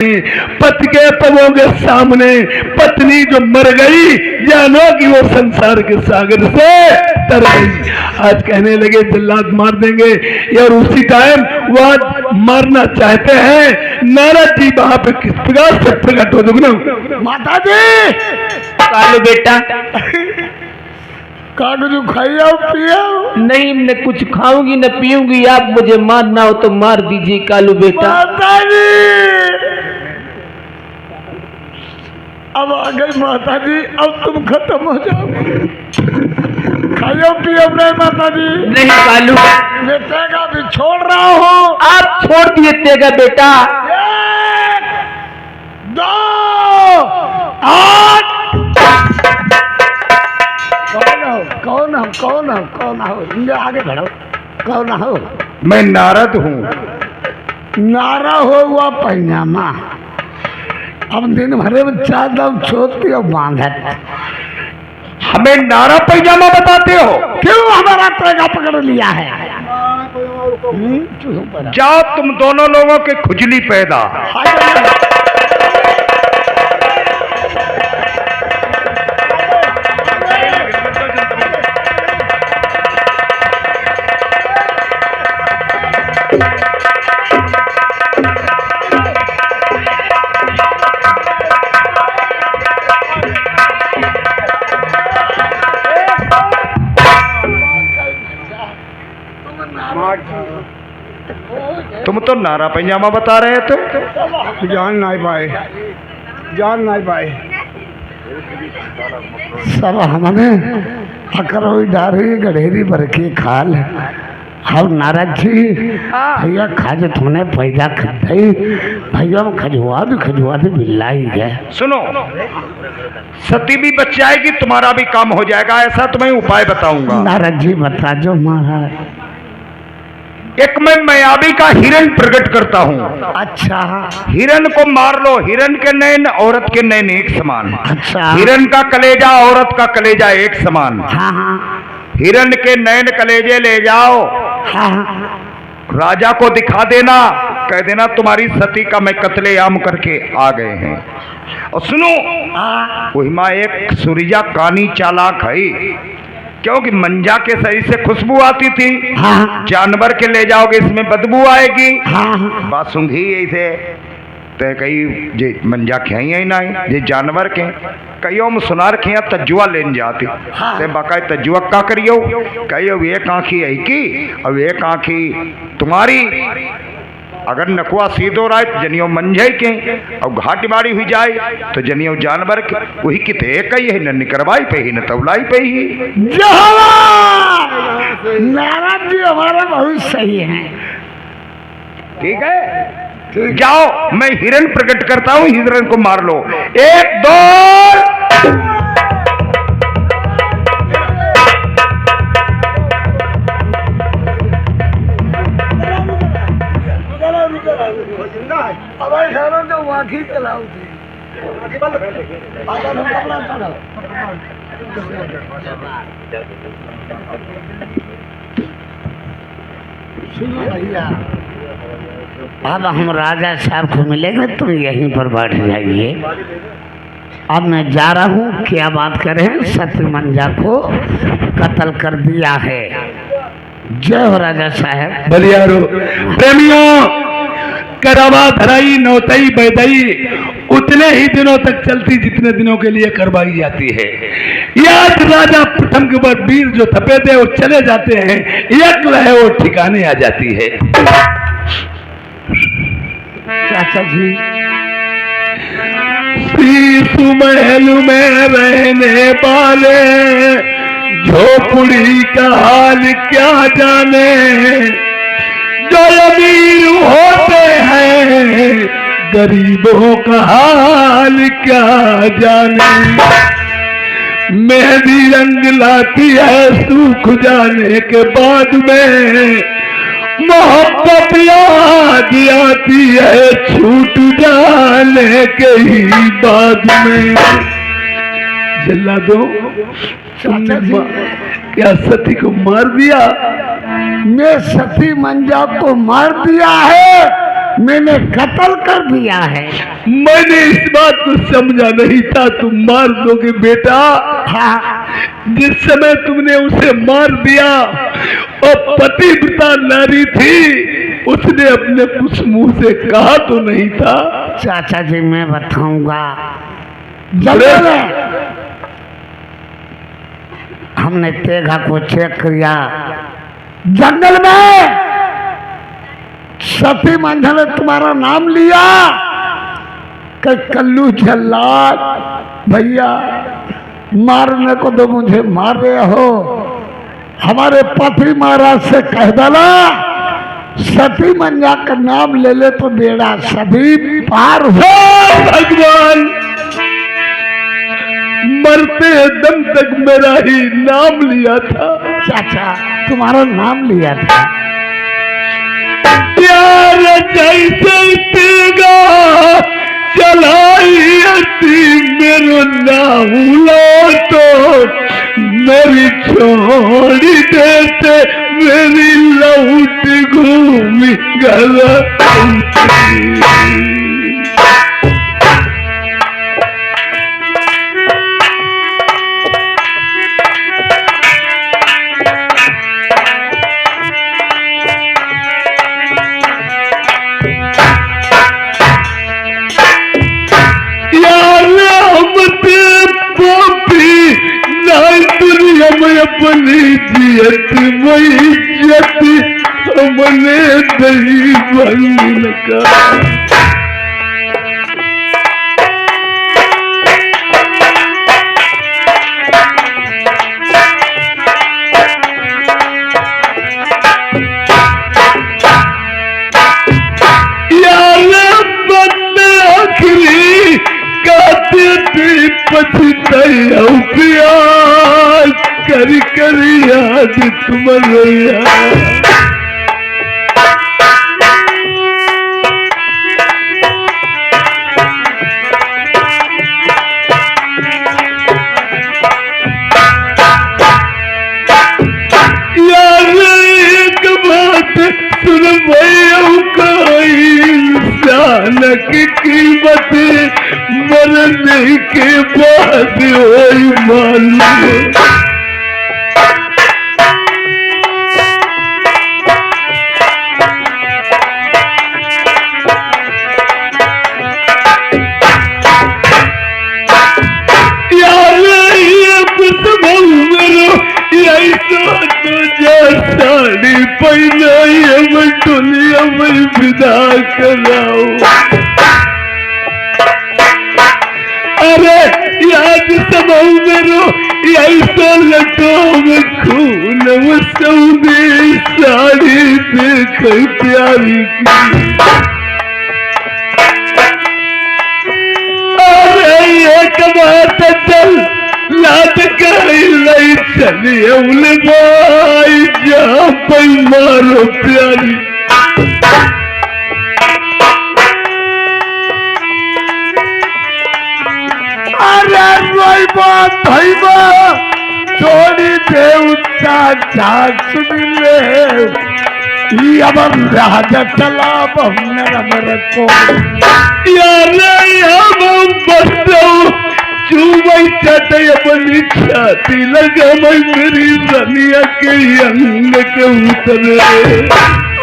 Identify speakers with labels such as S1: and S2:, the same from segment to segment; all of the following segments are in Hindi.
S1: पति के पगों के सामने पत्नी जो मर गई, जानो कि वो संसार के सागर से तर गई। आज कहने लगे जल्लाद मार देंगे, और उसी टाइम वो आज मारना चाहते हैं। नारद जी वहां पे किस प्रकार से प्रकट हो दुगना।
S2: माता जी
S3: कालू बेटा,
S2: कागजू खाइयो पियो?
S3: नहीं, न कुछ खाऊंगी न पीऊंगी। आप मुझे मारना हो तो मार दीजिए कालू बेटा।
S2: माता जी अब आ गई माता जी, अब तुम खत्म हो जाओ। खाइयो पियो नहीं माता जी?
S3: नहीं कालू,
S2: मैं तेगा भी छोड़ रहा हूँ।
S3: आप छोड़ दिए तेगा बेटा।
S2: 1 2 8 कौन हो? इनके आगे बढ़ो। कौन हो?
S1: मैं नारद हूँ।
S2: नारा हो हुआ पैजामा, अब दिन भरे में 4 दम छोड़ती हो बांधत।
S1: हमें नारा पैजामा बताते हो?
S2: क्यों हमारा तेगा पकड़ लिया है?
S1: जाओ तुम दोनों लोगों के खुजली पैदा। तुम तो नारा पैजामा बता रहे थे।
S2: जान नहीं पाए सब हमने अकरोई डारी गढ़ेरी भर के खाल। हम नाराज जी भैया खाज तुमने पैदा खई भैया में खजुआ भी बिल्लाई गए।
S1: सुनो, सती भी बच जाएगी, तुम्हारा भी काम हो जाएगा। ऐसा तुम्हें उपाय बताऊंगा।
S2: नाराज जी बता जो महाराज।
S1: एक मैं मायावी का हिरण प्रकट करता हूँ।
S2: अच्छा,
S1: हिरण को मार लो। हिरण के नैन औरत के नैन एक समान।
S2: अच्छा,
S1: हिरण का कलेजा औरत का कलेजा एक समान।
S2: हाँ हाँ
S1: हिरण के नैन कलेजे ले जाओ,
S2: हाँ,
S1: राजा को दिखा देना, कह देना तुम्हारी सती का मैं कत्लेआम करके आ गए हैं। और सुनो, वही माँ एक सुरिया कानी चालाक है, क्योंकि मंजा के शरीर से खुशबू आती थी।
S2: हाँ,
S1: जानवर के ले जाओगे इसमें बदबू आएगी।
S2: हाँ,
S1: बात सुंघी ऐसे ते कई जे मंजा खियाई ना जे जानवर के कईयों में सुनार खिया तजुआ लेन जाती। ते बकाय तजुआ का करियो, कहियो एक आँखी है की अब एक आँखी तुम्हारी। अगर नकुआ सीधो रहा तो जनियो मंझे के, और घाटी बाड़ी हुई जाए तो जनियो जानवर के। वही किते कही है, न निकरवाई पे ही न तवलाई पे ही।
S2: नाराज जी हमारा बहुत सही है।
S1: ठीक है, जाओ मैं हिरण प्रकट करता हूँ, हिरण को मार लो। 1 2
S2: सुनो भैया, अब हम राजा साहब को मिलेंगे, तुम यहीं पर बैठ जाइए। अब मैं जा रहा हूँ। क्या बात करें, सती मंजा को कत्ल कर दिया है। जय हो राजा साहब।
S1: बलियारो प्रेमियों, करवा धराई नौतई बैदई उतने ही दिनों तक चलती जितने दिनों के लिए करवाई जाती है। याद राजा प्रथम के ऊपर वीर जो थपे थे वो चले जाते हैं, एक लहे वो ठिकाने आ जाती है।
S2: चाचा जी,
S1: शीशु महल में रहने वाले झोपड़ी का हाल क्या जाने, जो अमीर होते हैं गरीबों का हाल क्या जाने। मेहंदी रंग लाती है सूख जाने के बाद में, मोहब्बत याद आती है छूट जाने के ही बाद में। जल्लादो, तुमने क्या सती को मार दिया?
S2: मैं सती मंजा को मार दिया है। मैंने कत्ल कर दिया है।
S3: मैंने इस बात को समझा नहीं था तुम मार दोगे बेटा।
S2: हाँ,
S3: जिस समय तुमने उसे मार दिया और पतिव्रता नारी थी, उसने अपने उस मुंह से कहा तो नहीं था।
S2: चाचा जी मैं बताऊंगा। जंगल में हमने तेघा को चेक किया, जंगल में सती मंझल ने तुम्हारा नाम लिया कि कल्लू जल्लाद भैया मारने को तो मुझे मार रहे हो, हमारे पति महाराज से कह देना सती मंजा का नाम ले ले तो बेड़ा सभी पार हो।
S3: भगवान मरते दम तक मेरा ही नाम लिया था।
S2: चाचा तुम्हारा नाम लिया था।
S3: प्यार जैसे तेगा चलाई मेरो नाम लो तो मेरी छोड़ी देते मेरी लौट घूमी घर। अपनी जियत मैयत हमने दही बन लगा। आखिरी काते थे पछताया प्यार कर कर याद तुम्हारा। यार एक बात सुन भैया इंसान की कीमत मरने के बाद होई मालूम। साड़ी पहना दुनिया में विदा कराओ। अरे याद समाऊ मेरो ऐसा लटो में खून सऊदी साड़ी देख प्यारी की। अरे एक बात चल लाद नहीं चलिए उले भाई जहाँ पर मारो प्यारी।
S2: अरे रोई बात छोड़ी दे उच्चा झांक मिले अब राजा चला हमने रबर को
S3: यार हम बस चूमई चटे अपनी छाती लगा मैं मेरी रनिया के अंग के उतरे।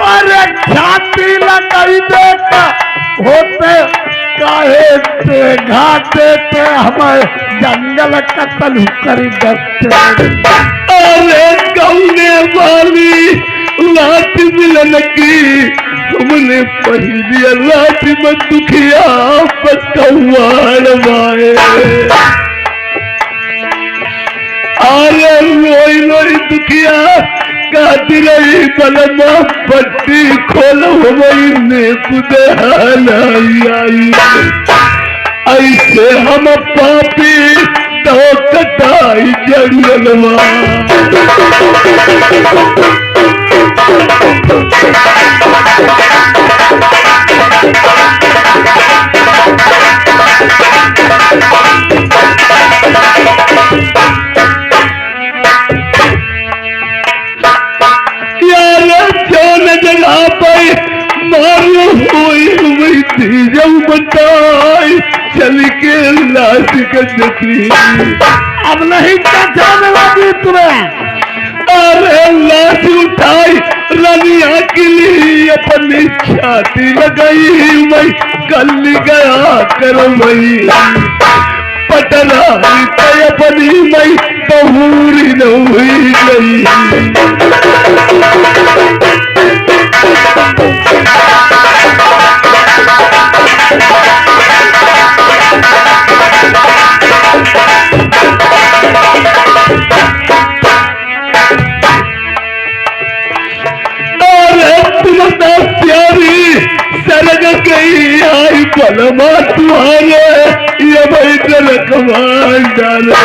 S2: अरे छाती लगाई देखा होते काहे ते घाटे ते हमें जंगल कतल करी दत्ते।
S3: अरे कौने वाली लात मिलन की हमने पहली रात में दुखिया पकवाड़ माए। अरे रोई रोई दुखिया गाती रही बलमा पट्टी खोलो मैंने आई। ऐसे हम पापी तो कटाई जंगल यार जो न जगह पर मारू हुई उठाई चल के लाश गजती।
S2: अब नहीं पहचाने लगी तुम्हें।
S3: अरे लाश उठाई रनिया के लिए अपनी छाती लगाई, वही कल गया कर वही पटना अपनी मई बहुरी न हुई गई। प्यारी सरग गई आई बलमा तुम्हारे ये भाई कमान डाले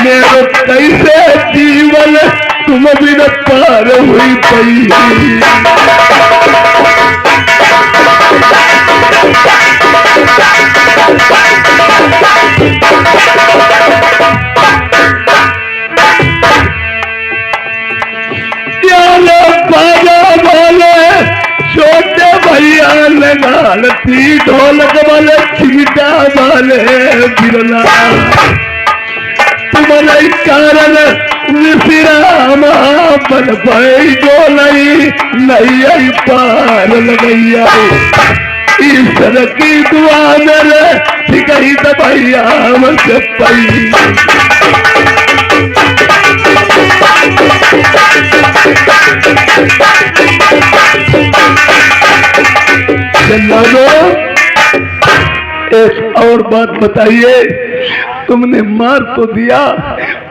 S3: मेरे कैसे जीवन तुम भी न पार हुई पई। छोटे भैया लगाड़ती ढोलक वाले चिमटा वाले बिरला तुम्हारे कारण विश्राम बन पाई जो नहीं पार लगैया ईश्वर की दुआ मेरे ठिकही तो भैया से पई। एक और बात बताइए, तुमने मार तो दिया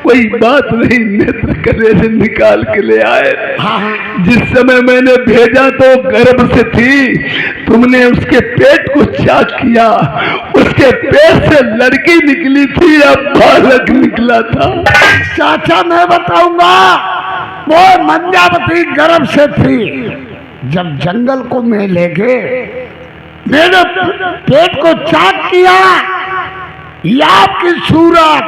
S3: कोई बात नहीं, नेत्र कले से निकाल के ले आए। जिस समय मैंने भेजा तो गर्भ से थी, तुमने उसके पेट को चाक किया, उसके पेट से लड़की निकली थी या बालक निकला था?
S2: चाचा मैं बताऊंगा, वो मंजावती गर्भ से थी। जब जंगल को मैं ले गए, मैंने पेट को चाक किया, या आपकी सूरत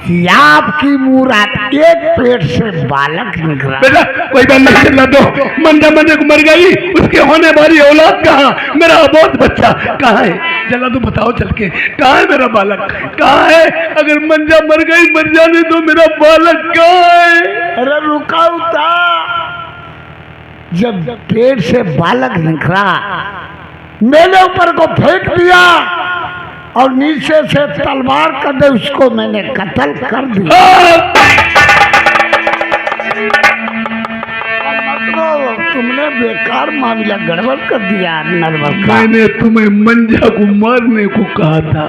S2: या आपकी मूरत, एक पेट से बालक निकला।
S3: बेटा कोई बात नहीं, चला दो। मंजा मंजे को मर गई, उसके होने वाली औलाद कहाँ? मेरा बहुत बच्चा कहाँ है? चला दो, बताओ चल के कहाँ है मेरा बालक? कहाँ है? अगर मंजा मर गई, मर जाने दो, मेरा बालक कहाँ है?
S2: अरे रुका था, जब पेट से बालक निकला मैंने ऊपर को फेंक दिया और नीचे से तलवार कर दे उसको मैंने कत्ल कर दिया। तुमने बेकार मामला गड़बड़ कर दिया नरवर का।
S3: मैंने तुम्हें मंजा को मारने को कहा था,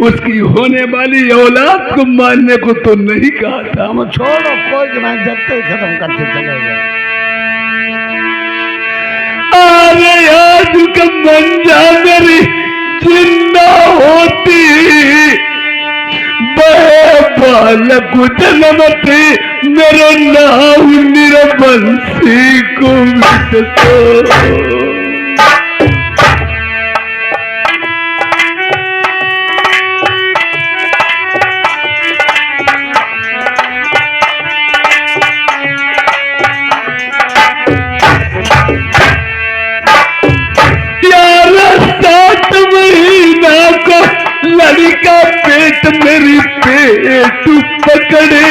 S3: उसकी होने वाली औलाद को मारने को तो नहीं कहा था।
S2: हम छोड़ो, कोई नहीं, जब तक खत्म करते चले गए।
S3: अरे आज का मंजा मेरी जिंदा होती, बालक जन्मती, मेरा नाम निरबंसी को मिटतो। लड़का पेट मेरी पेट पकड़े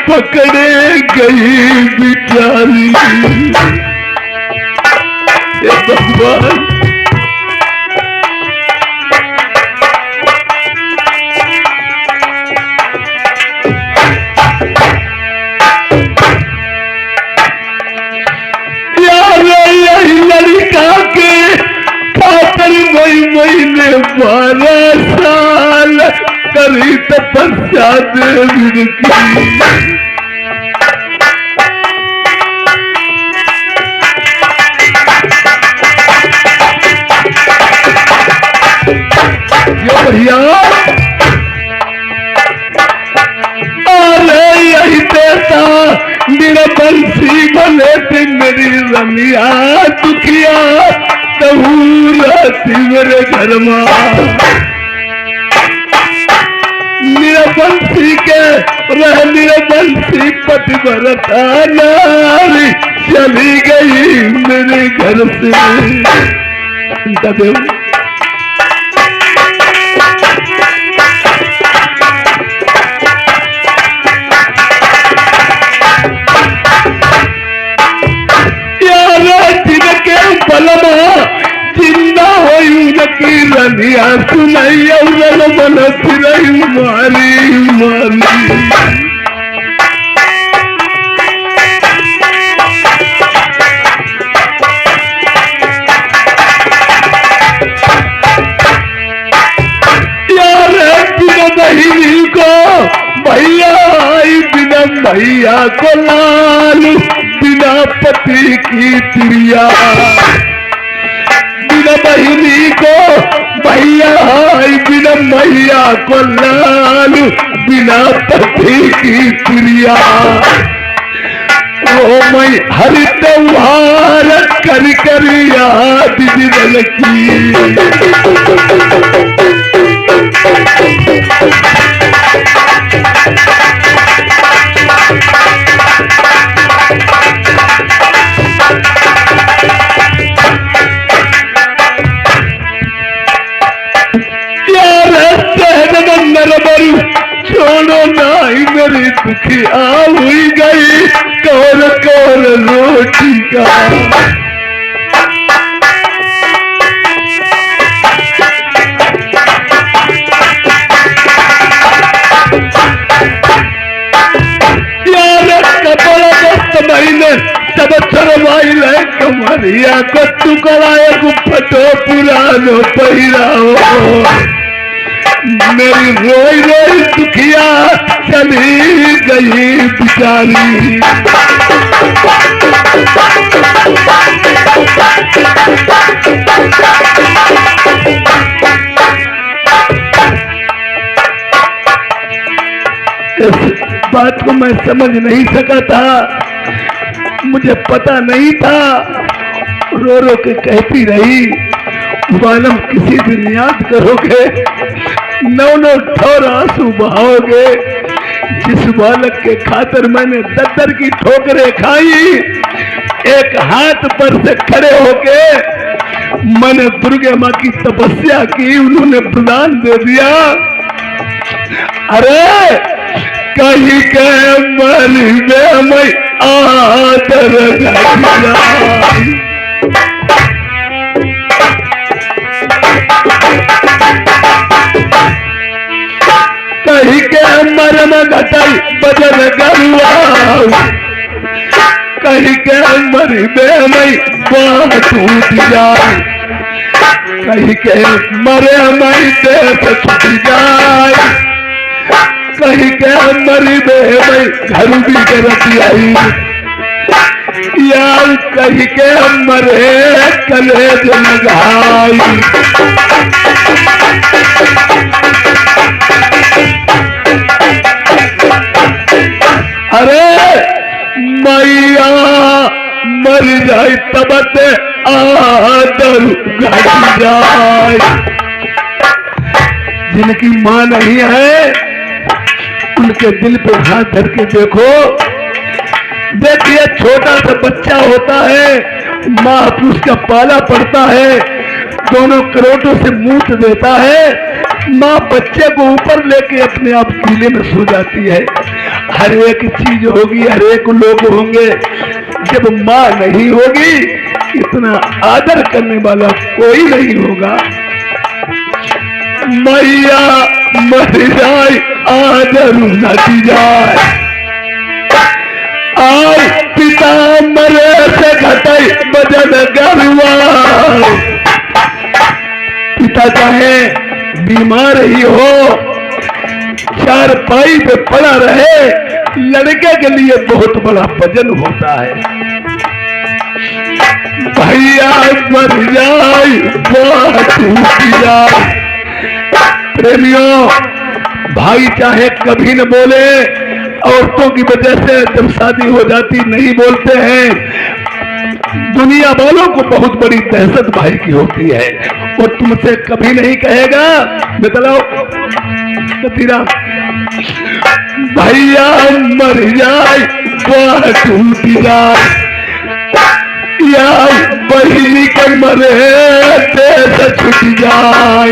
S3: पकड़े गई बिचारी। भगवान यार यही लड़का के महीने 12 साल करी तपस्या देवी की। भैया अरे यही देता मेरा बंसी भले थे मेरी रमिया दुखिया मेरे घर में निरबंसी के रह निरबंसी पतिव्रता नारी चली गई मेरे घर से। की रनिया सुनैया मन फिरई मारी मारी। बहिनी को भैया आई बिना भैया को लालू बिना पति की प्रिया। बिना बहिनी को भैया आई बिना भैया को लालू बिना पति की प्रिया। वो मैं हर त्योहार कर कर याद दिल की। छोड़ो नाई मेरी दुखिया हुई गई कौर कौर रोटी का। महीने सब चरवाइल कमरिया को टुकड़ा फटो पुरानो पहिराओ। मेरी रोई रोई दुखिया चली गई बिचारी। इस बात को मैं समझ नहीं सका था, मुझे पता नहीं था। रो रो के कहती रही, बालम किसी दिन याद करोगे, नौ नौ ठोर आंसू बहाओगे। जिस बालक के खातिर मैंने दत्तर की ठोकरें खाई, एक हाथ पर से खड़े होके मैंने दुर्गा माँ की तपस्या की, उन्होंने प्रदान दे दिया। अरे कहीं के मर में मैं आदर कहीं के मर में घटाई बजन गरुआ। कहीं के मर में मैं बाह टूट जाए। कहीं के मरे मैं देश छूट जाए। कहीं के मरी में घर भी करती आई। यार कहीं के मरे कलेज लगाई। अरे मैया मर जाए तब ते आदर घट जाए। जिनकी मां नहीं है उनके दिल पे हाथ धर के देखो। देखिए छोटा सा बच्चा होता है, माँ उसका पाला पड़ता है, दोनों करोटों से मूत देता है। माँ बच्चे को ऊपर लेके अपने आप किले में सो जाती है। हर एक चीज होगी, हर एक लोग होंगे। जब माँ नहीं होगी इतना आदर करने वाला कोई नहीं होगा। मैया मर जाए आदर न जाए। आय पिता मरे से घटाई बजन गरुआ। पिता चाहे बीमार ही हो, चार पाई पे पड़ा रहे, लड़के के लिए बहुत बड़ा वजन होता है। भैया मर जाए बात टूट जाए। प्रेमियों, भाई चाहे कभी न बोले, औरतों की वजह से जब शादी हो जाती नहीं बोलते हैं। दुनिया वालों को बहुत बड़ी दहशत भाई की होती है, और तुमसे कभी नहीं कहेगा बताओ तीरा भैया मर जाए बात टूट जाए। या बहिनी के मरे देश छूट जाए।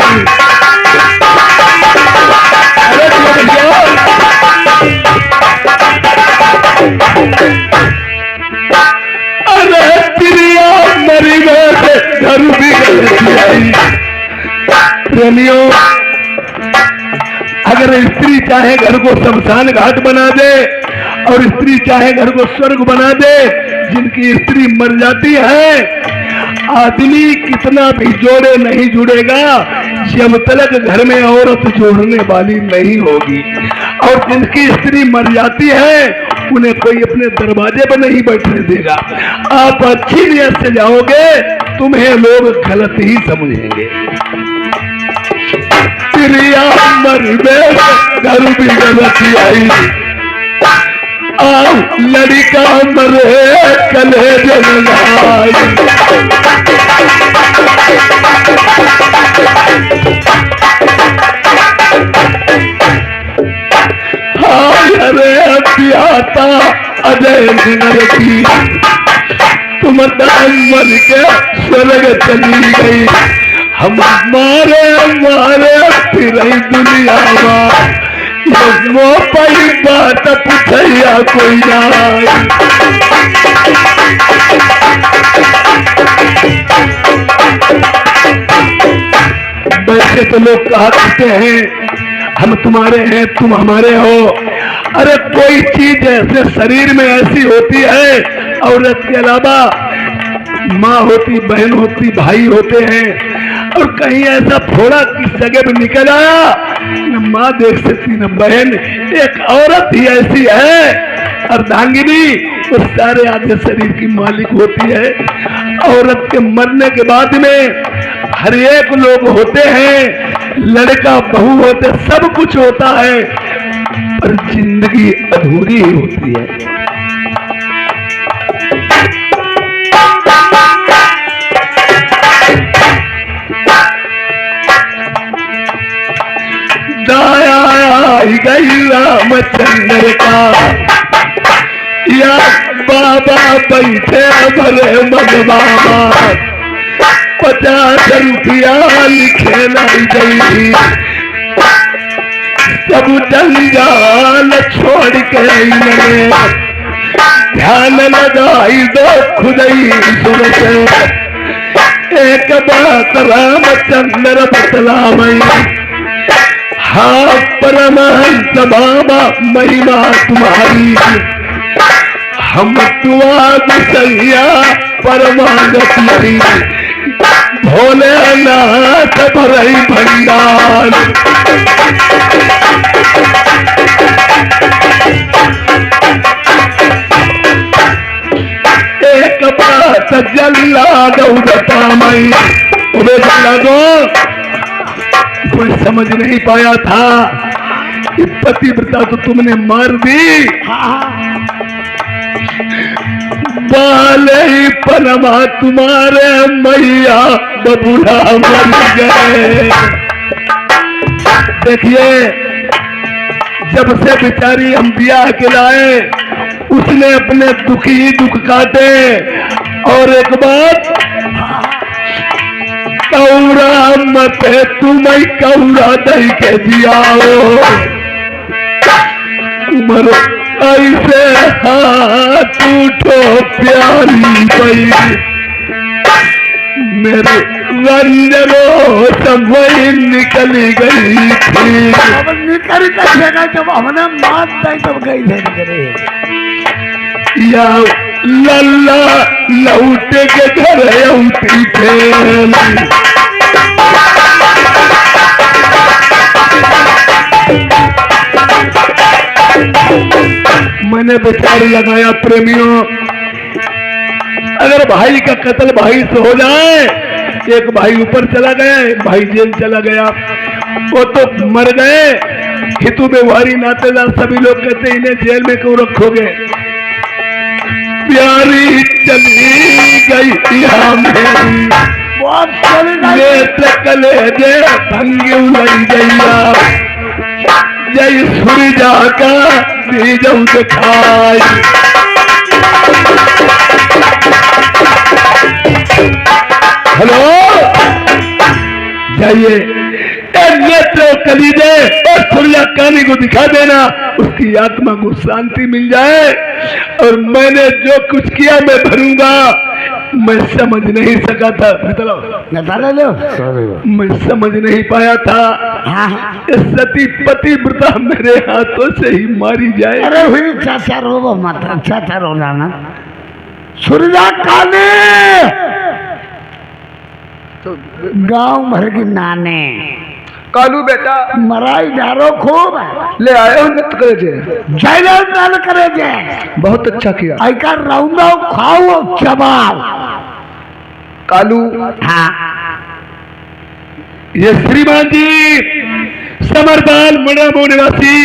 S3: अरे प्रिया मरी गए घर भी गई। प्रेमियों, अगर स्त्री चाहे घर को शमशान घाट बना दे और स्त्री चाहे घर को स्वर्ग बना दे, जिनकी स्त्री मर जाती है आदमी कितना भी जोड़े नहीं जुड़ेगा जब तक घर में औरत जोड़ने वाली नहीं होगी। और जिनकी स्त्री मर जाती है उन्हें कोई अपने दरवाजे पर नहीं बैठने देगा। आप अच्छी नियत से जाओगे तुम्हें लोग गलत ही समझेंगे। प्रिया मर घर भी गलत आई, लड़का मरे कले जलाई। अरे पियाता अजय नर की तुम मर के स्वर्ग चली गई, हमारे फिर दुनिया में पई बात पूछैया कोई ना। वैसे तो लोग कहा करते हैं हम तुम्हारे हैं तुम हमारे हो। अरे कोई चीज ऐसे शरीर में ऐसी होती है, औरत के अलावा माँ होती, बहन होती, भाई होते हैं, और कहीं ऐसा फोड़ा किस जगह पे निकल आया न माँ देख सकती न बहन, एक औरत ही ऐसी है अर्धांगिनी, वो सारे आधे शरीर की मालिक होती है। औरत के मरने के बाद में हर एक लोग होते हैं, लड़का बहू होते, सब कुछ होता है, पर जिंदगी अधूरी ही होती है। दाया गई रामचंद्र का या बाबा बैठे भरे मगबाबा, 50 रुपया लिखे लाई गई, सब जंजाल छोड़ के लगे, ध्यान लगाई दो खुदई सुन से, एक बात रामचंद्र बतलावई, हाँ परमहंस बाबा महिमा तुम्हारी, हम दुआ गुसैया परमागत नहीं, भोलेनाथ भरई भंडार। एक बात जल्ला दौड़ता मई उबे जल्ला दो कोई समझ नहीं पाया था कि पतिव्रता तो तुमने मार दी, बाले ही परमा तुम्हारे मैया बबूढ़ा मर गए। देखिए जब से बेचारी हम ब्याह के लाए उसने अपने दुख ही दुख काटे। और एक बात कौरा मत तुम्हें कौरा दई के दियाओ, उम्र ऐसे हाथ उठो प्यारी बई, मेरे रंजनो समय निकल गई थी।
S2: अब निकल कर जब हमने मात दी तब गई थे
S3: या लल्ला लौट के घर उठी थे। मैंने विचार लगाया प्रेमियों, अगर भाई का कत्ल भाई से हो जाए, एक भाई ऊपर चला गया एक भाई जेल चला गया, वो तो मर गए, हितू व्यवहारी नातेदार सभी लोग कहते इन्हें जेल में क्यों रखोगे। प्यारी चली गई हमें कलेजे भंगी उलझ गैया, जय सूरजा का बीजम दिखाई। हेलो जाइए नेत्र कलीजे और सूर्या कानी को दिखा देना, उसकी आत्मा को शांति मिल जाए। और मैंने जो कुछ किया मैं भरूंगा, मैं समझ नहीं सका था।
S2: निकाल लो।
S3: मैं समझ नहीं पाया था
S2: हाँ
S3: सती पतिव्रता मेरे हाथों से ही मारी जाए।
S2: अरे हुई चाचा रो मत, चाचा रो ना सूर्या काले
S3: तो
S2: गांव भर की नाने
S3: कालू बेटा
S2: मराई डारो खूब
S3: ले आए हो नृत्य करे जे।
S2: जय जय करे जय।
S3: बहुत अच्छा किया
S2: ऐका राउंडा खाओ चबाओ।
S3: कालू।
S2: हाँ
S3: ये श्रीमान जी समरपाल मणामो निवासी,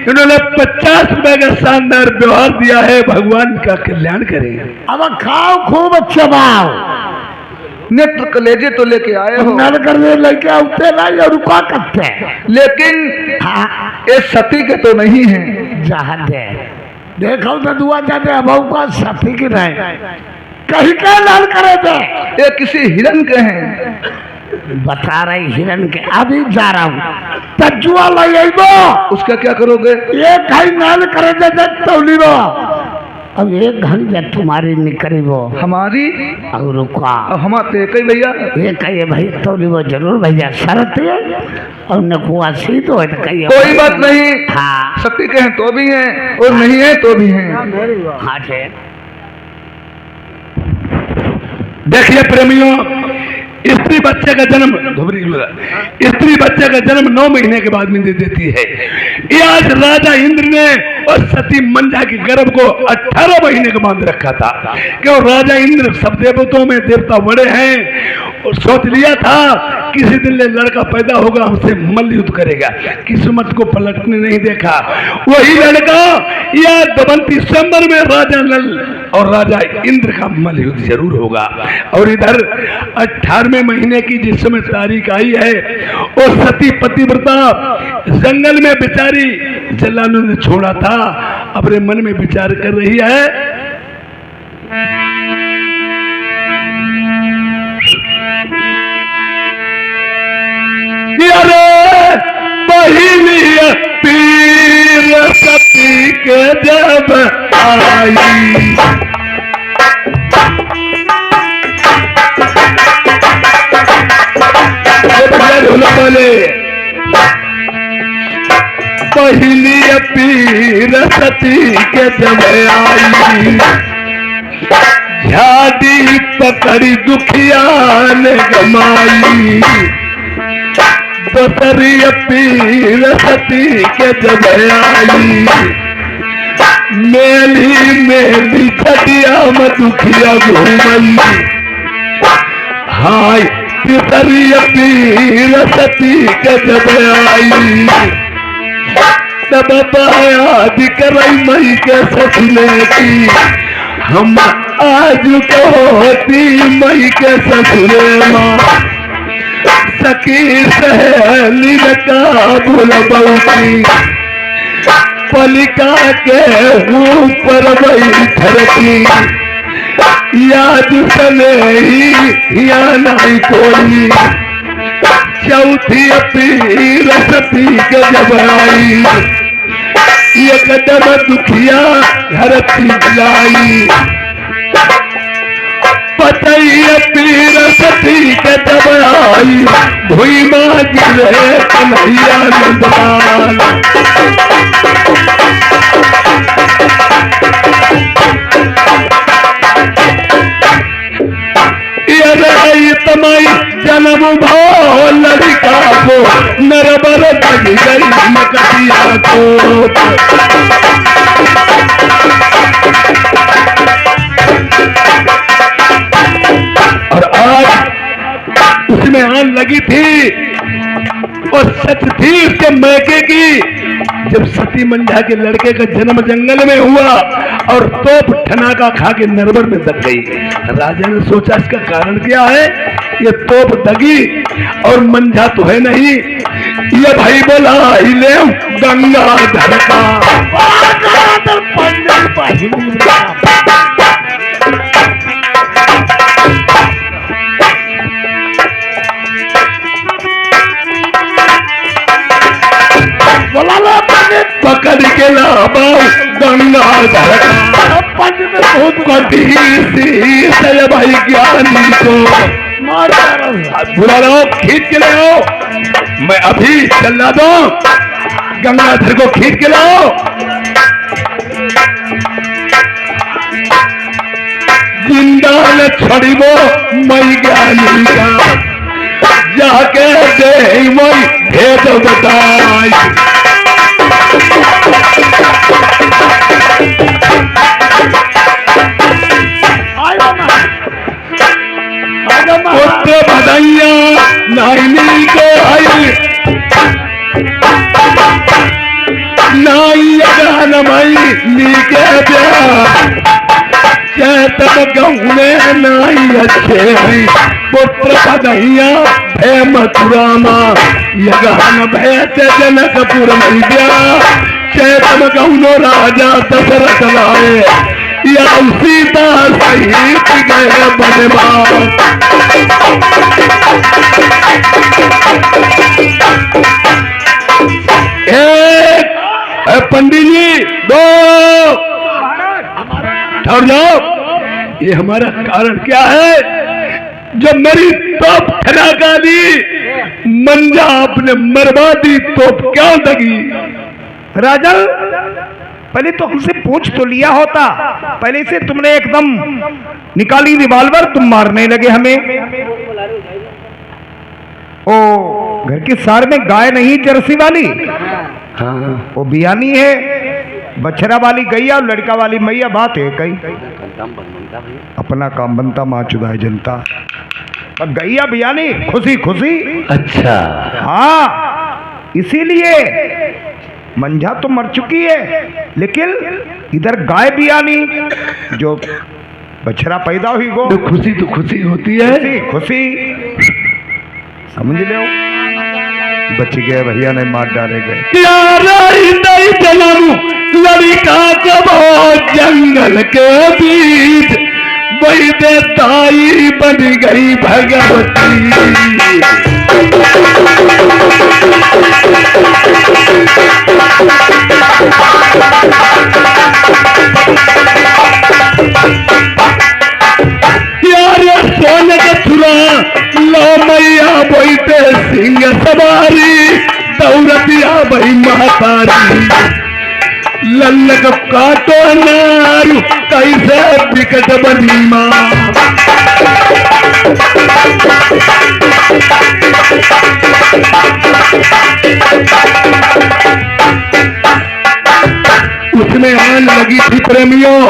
S3: इन्होंने 50 रुपए का शानदार व्यवहार दिया है। भगवान का कल्याण करें।
S2: अब खाओ खूब चबाओ।
S3: नेत्र कलेजे तो लेके आए हो,
S2: नल करने लेके आते ना ये रुका करते।
S3: लेकिन
S2: हाँ
S3: ये सती के तो नहीं है।
S2: जहाँ दे देखो तो दुआ जाते अब का सती की रहे कहीं क्या लाल करे थे।
S3: ये किसी हिरन के हैं।
S2: बता रही हिरन के। अभी जा रहा हूँ तजुआ लगेबो।
S3: उसका क्या करोगे?
S2: ये कहीं नाल करे थे तौलीबो। अब एक घंटे तुम्हारी निकली वो
S3: हमारी
S2: और रुका
S3: हमारे कई भैया
S2: ये कहिए भाई तौलीबो जरूर भैया शरत है और नकुआ सी तो है तो कहिए
S3: कोई बात नहीं।
S2: हाँ
S3: सती के हैं तो भी हैं और नहीं है तो भी हैं।
S2: हाँ ठीक।
S3: देखिए प्रेमियों, स्त्री बच्चे का जन्म स्त्री बच्चे का जन्म 9 महीने के बाद में दे देती है। ये आज राजा इंद्र ने और सती मंजा के गर्भ को 18 महीने का बांध रखा था। क्यों? राजा इंद्र सब देवताओं में देवता बड़े हैं और सोच लिया था किसी दिन लड़का पैदा होगा हमसे मल्ल युद्ध करेगा। किस्मत को पलटने नहीं देखा। वही लड़का या दमंती स्वयंवर में राजा नल और राजा इंद्र का मल्ल युद्ध जरूर होगा। और इधर 18वें महीने की जिस समय तारीख आई है और सती पतिव्रता जंगल में बेचारी जलालू ने छोड़ा था, अपने मन में विचार कर रही है। अरे पहली पीर सती के जब आई बोले पहली पीर सती के जब आई झाड़ी पकड़ी दुखिया ने गमाई। दूसरी पीर सती के जब आई मेली मेली छटिया में दुखिया घूमई। हाय तीसरी पीर सती के जब आई तब याद करई मई के ससुरे की। हम आज को होती मई के ससुरे माँ सखी सहेली का भूल बहुती पलिका के ऊपर बैठर की। याद सने ही या नहीं कोई। चौथी पीर सती के जब आई एक दम दुखिया घर लाई। पतई पीर सती के जब आई भुई माँ गिरे कन्हैया नंदलाल। तमाई जन्म भाव लड़का को नरबर दग गई मकतिया को। और आज उसमें आन लगी थी और सच थी उसके मैके की। जब सती मंझा के लड़के का जन्म जंगल में हुआ और तोप ठनाका खा के नरबर में दग गई। राजा ने सोचा इसका कारण क्या है। ये तोप दगी और मंझा तो है नहीं। ये भाई बोला हिले गंगा धरका बोला पकड़ के लाओ गंगाधर कटी सी से भाई ज्ञानी को बुला लो, खींच के ले आओ। मैं अभी चला दो, गंगाधर को खींच के लाओ। जिंदाल छोड़ी वो मई ज्ञानी का जाके दे मई भेद बताई। पुत्र बधैया नाइनी के आई नाई अगहन मई नीके चैतन गौने नाई अच्छे हैं। पुत्र बधैया भय मथुरामा यगहन भयत जनकपुर मई ब्या चैतन गौनो राजा दशरथ लाए या सीता सहित गए बनवास। एक पंडित जी दो ठहर जाओ। ये हमारा कारण क्या है? जब मेरी तोप खनाका दी मंजा आपने मरवा दी, तोप क्या लगी?
S1: राजन, पहले तो हमसे पूछ तो लिया होता। पहले से तुमने एकदम निकाली रिवॉल्वर, तुम मारने लगे हमें। ओ घर की सार में गाय नहीं जर्सी वाली, हाँ वो बियानी है, बछरा वाली गैया और लड़का वाली मैया, बात है कई। अपना काम बनता माँ चुदाए जनता, पर गैया बियानी खुशी खुशी।
S3: अच्छा
S1: हाँ, इसीलिए मंझा तो मर चुकी है, लेकिन इधर गाय बियानी जो बछड़ा पैदा हुई गो,
S3: तो खुशी होती है।
S1: खुशी समझ लो, बच गए भैया ने मार डाले गए।
S3: लड़का जब जंगल के बीच वही देताई बन गई भगवती। यार सोने के छुरा लो मैया बोलते सिंह सवारी दौड़तिया भाई महतारी। लल्लक काटो नारू कैसे विकट बनी माँ। उसमें आन लगी थी प्रेमियों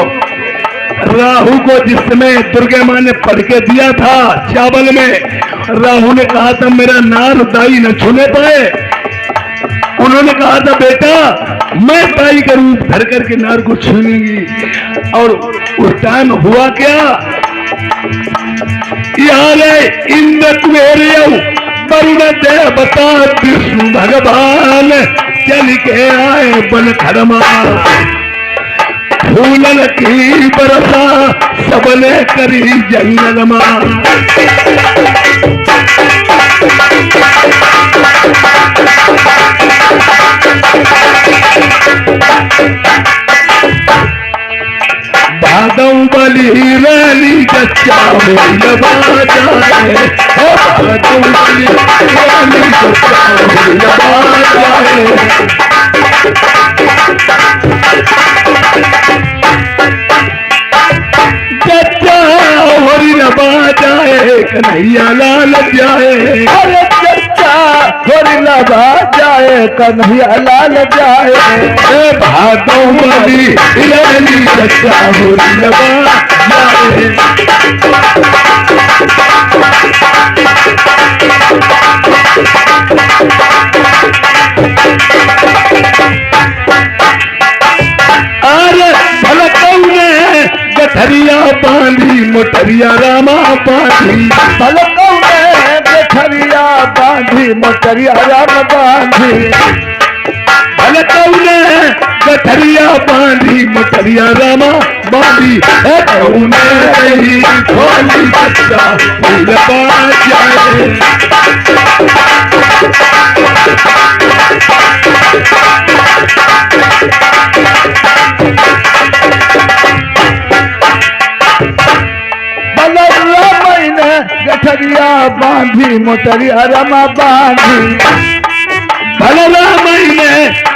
S3: राहु को, जिसमें दुर्गे माँ ने पढ़ के दिया था चावल में। राहु ने कहा था मेरा नार दाई न छूने पाए। उन्होंने कहा था बेटा मैं दाई का रूप धर करके नार को छूनूंगी। और उस टाइम हुआ क्या? यार इंद्र कुबेर वरुण देवता विष्णु भगवान चल के आए बन खरमा। फूलन की बरसा सबने करी जंगल माँ। भादव बली रानी जच्चा होई लबा जाए। भादव बली रानी जच्चा होई लबा जाए। जच्चा होई लबा जाए कन्हैया लाल जाए। अरे जच्चा होई लबा जाए कन्हैया लाल जाए। भादव बली रानी जच्चा होई लबा जाए। अरे भलकऊ ने गठरिया बांधी मोटरिया रामा बांधी। भलकऊ ने गठरिया बांधी मोटरिया राम बांधी। भलकऊ ने गठरिया बांधी मोटरिया रामा बांधी। खोली बच्चा लबा जाए। बांधी मोटरिया रमा बांधी बलरामई ने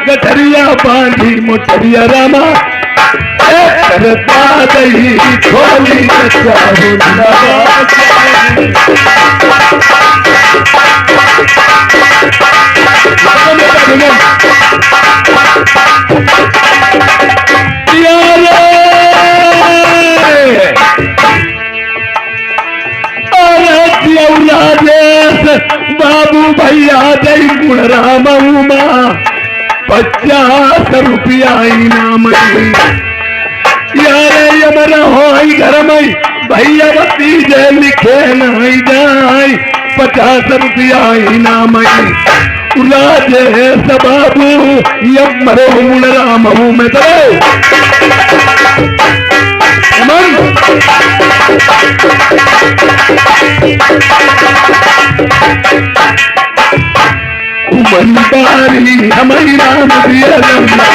S3: गठरिया बांधी मोटरिया रमा करता दही खोली बाबू भैया दई गुण राम उमा 50 रुपया इनाम यारे यमन हो घर में भैया बती जे लिखे नहीं जाए 50 रुपया इनाम उलाजे सबबू यमरो गुण राम में उमरदारी हमारी राम दिया लम्बा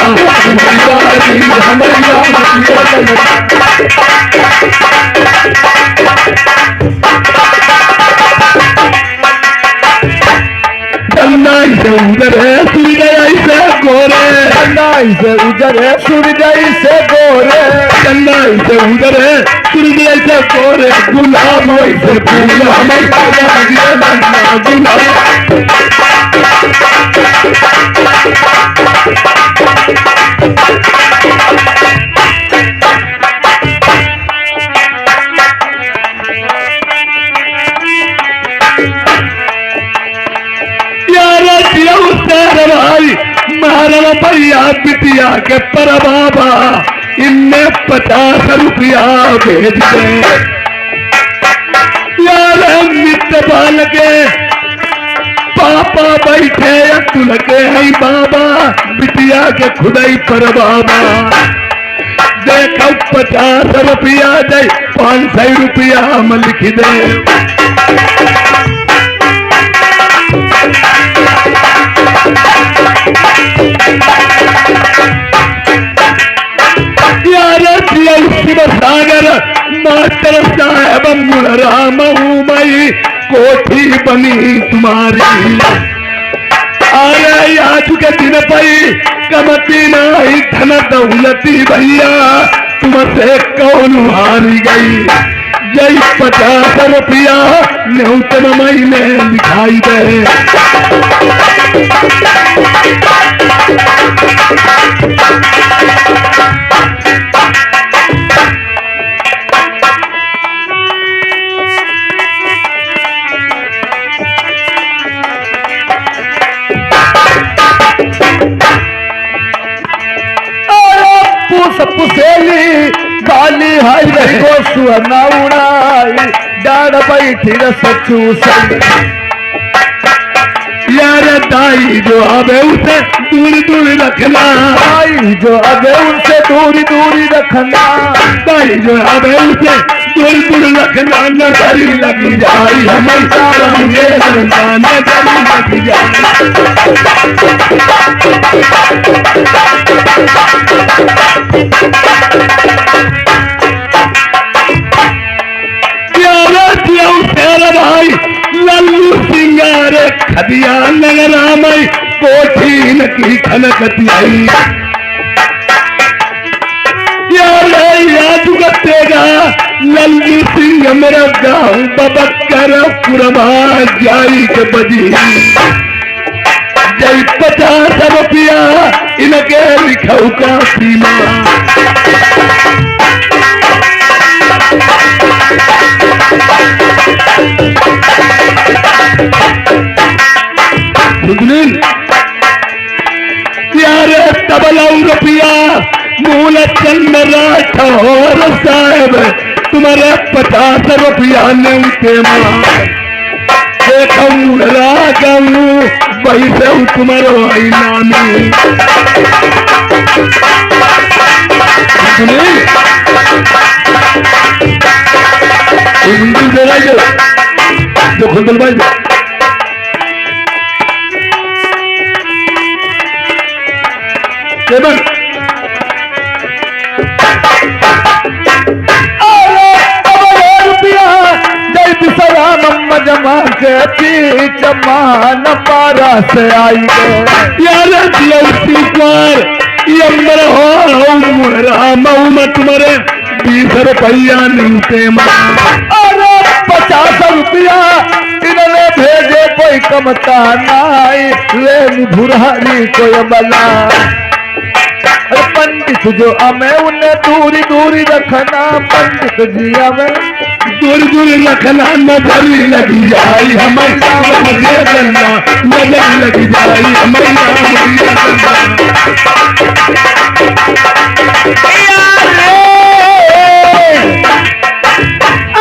S3: उमरदारी हमारी राम दिया चन्नाई से उधर है सूरज से गोरे चन्नाई से उधर है सूरज से गोरे चन्नाई से उधर है सूरज से गोरे गुलाब से फूल हमारे गुलाब महाराणा भैया बिटिया के पर बाबा इनने 50 रुपया भेज दे यार मित्र बाल के पापा बैठे तुल के है बाबा बिटिया के खुदाई पर बाबा देखो 50 रुपया दे 500 रुपया में लिख दे सागर मास्टर साहब गुण राम मई कोठी बनी तुम्हारी अरे आज के दिन पई कमती नहीं धन दौलती भैया तुमसे कौन हारी गई जय 50 रुपया न्यूतन मई में दिखाई दे पुसेली बाली हाई को सुना उड़ाई डाड़ बैठी सचू यार दाई जो आवे उसे दूरी दूरी रखना दाई जो आवे उनसे दूरी दूरी रखना दाई जो आवे उसे दूरी दूरी रखना नजरी लगी जाई हमेशा रंगे नजरी लगी जाई भाई लल्लू सिंगार खदिया नगरामई कोठी नकी खनकतियाई यादेगा लल्लू सिंह मेरा गाँव बबकर पुरमा जाई के बजी जय 50 रुपया इनके लिखाऊ का सीमा यारे तबला रुपया मूल चंद राठौर साहब तुम्हारे 50 रुपया ने उसे देखो मुड़ा गऊ वही से तुम्हारो इनामी जो खुदल भाई केवल रुपया जय विश्राम कम जमा के बीच मान पारा से आई गए यार लौटी पर ये अंबर हो राम तुम्हारे 20 रुपया नीचे अरे 50 रुपया इन्होंने भेजे कोई कमता नाई ले भुरारी कोई बला अरे पंडित जो हमें उन्हें दूरी दूरी रखना पंडित जी हमें दूरी दूरी रखना नजर लगी जाई हमें नजर लगी जाई हमें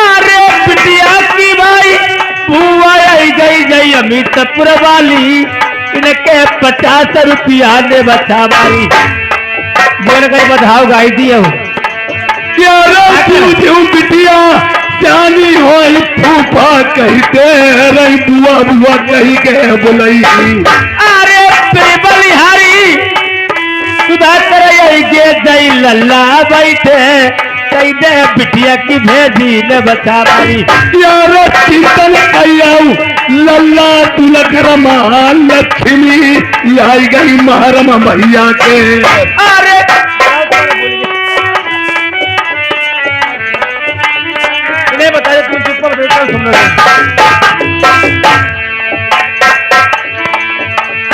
S2: अरे बिटिया की भाई बुआ आई गई अमितपुर वाली इनके 50 रुपया ने बचा भाई बोल कर बताओ गाई दियो
S3: बिटिया जानी हो फूफा कहते रही बुआ बुआ कही के बोलई
S2: अरे बलिहारी सुधार कर जई लल्ला बैठे कई दे बिटिया की भेजी ने बचा भाई
S3: यार कीर्तन आयाऊ लल्ला तुलक रमा लक्ष्मी आई गई महारमा भैया के
S2: अरे इन्हें बताए तुम चुप कर बैठो सुन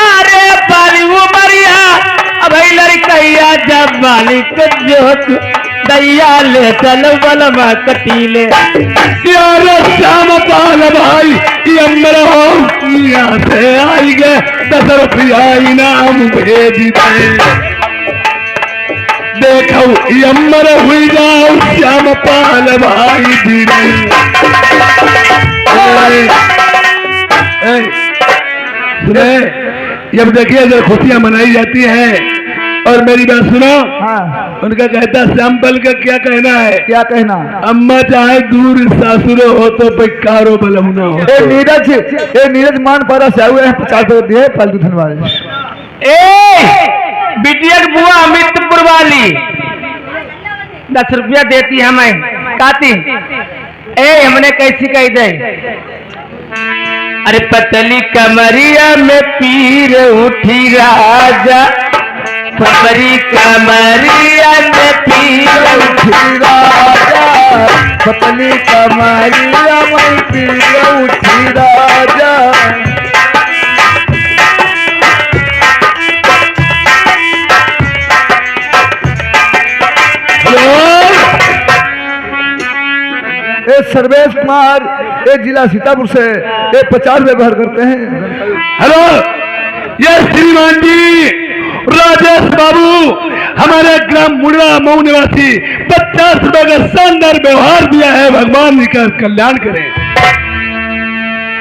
S2: अरे बाली वो मरिया अब लड़कैया जब बालिक जोत दैया ले चल बलमा कटीले
S3: यार श्याम पाल भाई ये मेरा हो यहाँ से आई गए 10 रुपया इनाम भेज दे देखो ये अमर हुई जाओ श्याम पाल भाई धीरे सुने जब देखिए जब खुशियां मनाई जाती हैं और मेरी बात सुनो हाँ। उनका कहता सैंपल का क्या कहना है क्या कहना अम्मा चाहे दूर सासुरो हो तो बेकारो बलमुना हो नीरज मान पारा से हुए हैं 50 रुपये दिए फालतू धनवाद
S2: बिटिया बुआ अमितपुर वाली 10 रुपया देती हमें काती हमने कैसी कही दे अरे पतली कमरिया में पीर उठी राजा पतली कमरिया में पीर उठी राजा
S3: पतली कमरिया में पीर उठी राजा सर्वेश कुमार एक जिला सीतापुर से 50 रुपये व्यवहार करते हैं हेलो ये श्रीमान जी राजेश बाबू हमारे ग्राम मुड़वा मऊ निवासी 50 रुपये का शानदार व्यवहार दिया है भगवान जी का कल्याण करें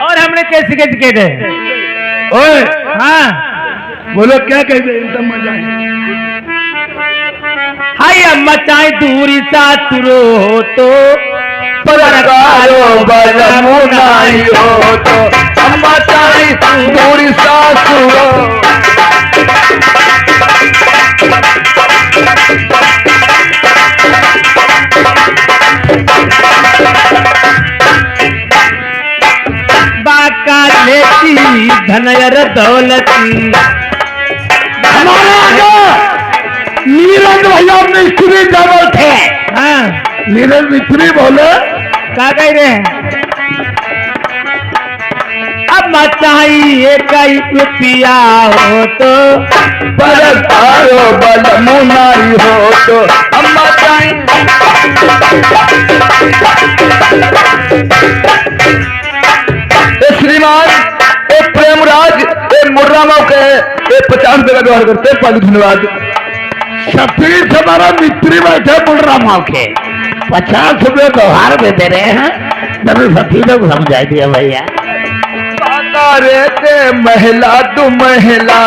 S2: और हमने कैसे कैसे कह दे
S3: ओए
S2: हाँ
S3: बोलो क्या कह दे एकदम मजा
S2: हाय अम्मा चाहे दूरी सासुरो हो तो
S3: परकारो बलमुनाई हो तो अम्मा चाहे दूरी सासुरो
S2: बाका लेती धनयर दौलती
S3: हमारा नीरज भैया मिस्त्री डबल थे
S2: हाँ
S3: नीरज मिस्त्री बोले
S2: क्या कह रहे हैं अब चाहिए कई रुपया हो तो
S3: परकारो बलमुनाई हो तो अम्मा चाहिए श्रीमान एक प्रेमराज एक मुर्रामा के 50 रुपये का व्यवहार करते हैं धन्यवाद सतीश हमारा मिस्त्री बैठे मुर्रामा के
S2: 50 रुपये व्यवहार में दे रहे हैं तभी सती लोग समझा दिया भैया
S3: बाकारे के महिला तू महिला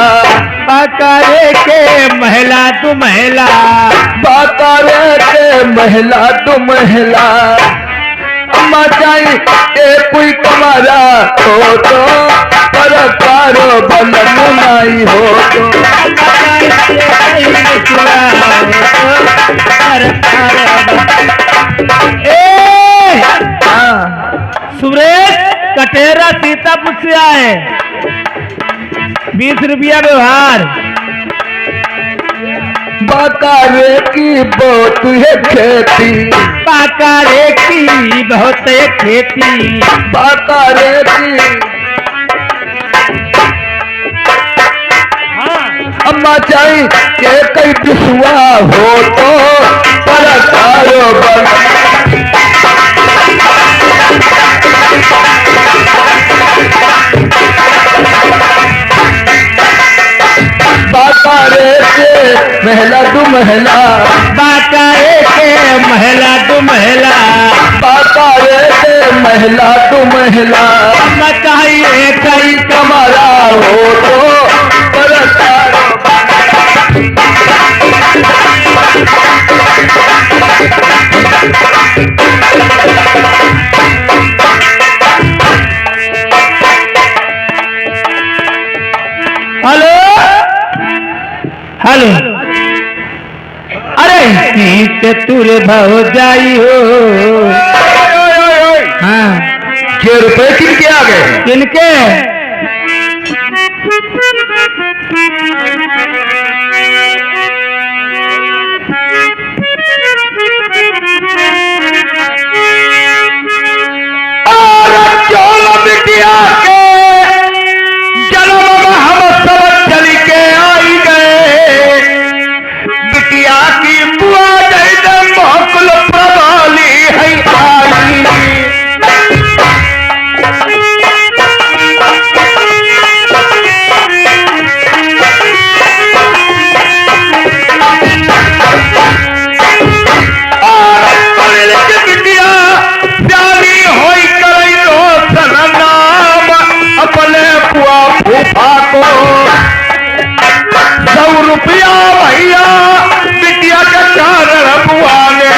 S2: बाकारे के महिला तू महिला
S3: बाकारे के महिला तू महिला अम्मा चाहिए कोई तुम्हारा हो तो परकारो बलमुनाई हो तो
S2: सुरेश तेरा सीतापुर से आए, 20 रुपया व्यवहार।
S3: बाकारे की बहुत है खेती,
S2: बाकारे की बहुत है खेती,
S3: बाकारे की। अम्मा चाहिए के कई बिसुआ हो तो बड़ा कारोबार। बाकारे के महला दो महला,
S2: बाकारे के महला दो महला,
S3: बाकारे के महला दो महला।
S2: अम्मा चाहिए
S3: कई कमारा हो तो बड़ा कारोबार।
S2: हेलो हेलो, अरे चतुर भाव जाई हो। हाँ,
S3: 6 रुपए किनके आ गए?
S2: किनके?
S3: बिटिया के जन्म में हम सब चल के आई गए। बिटिया की बुआ जैसे मोहकुल प्रवाली है आई। बिटिया प्यारी होई करई तो सननाम अपने बुआ फूफा को 100 रुपया भैया बिटिया के कारण बुआ ने।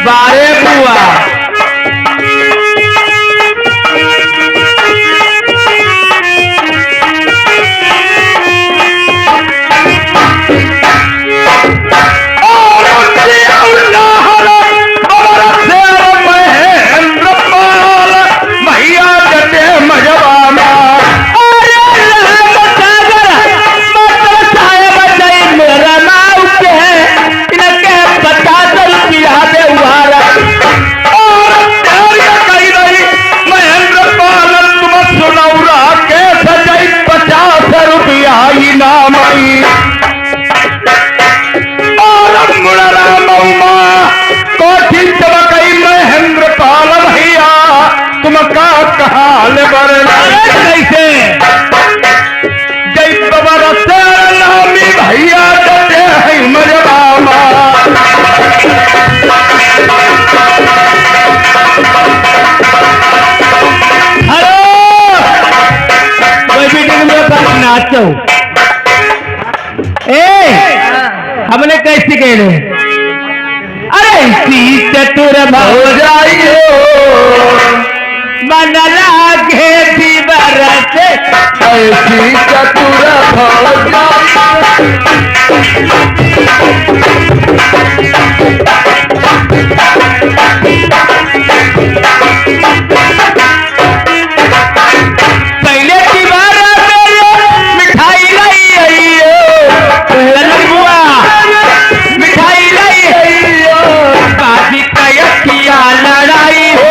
S2: बारे बुआ
S3: भैया जटे मजबाना
S2: मेरा नाम के इनके 50 रुपया दे उहारा।
S3: महेंद्र पालन तुम सुनौरा के सजाई 50 रुपया इनाम आई। और मुड़रा मऊमा कोठी चमकई महेंद्र पाल भैया तुम का कहाल बरना
S2: कैसे?
S3: जय बबर से नामी भैया जटे है मजबामा।
S2: हेलो, कोई भी दिन में पास नाचो। हमने कैसे कहले? अरे सी चतुर भाव
S3: हो जाइए
S2: मन लागे दीवार से,
S3: ऐसी चतुर भौजा।
S2: पहले दीवार मिठाई लाई आइयो, बुआ मिठाई लाई आइयो, बाजी किया लड़ाई हो।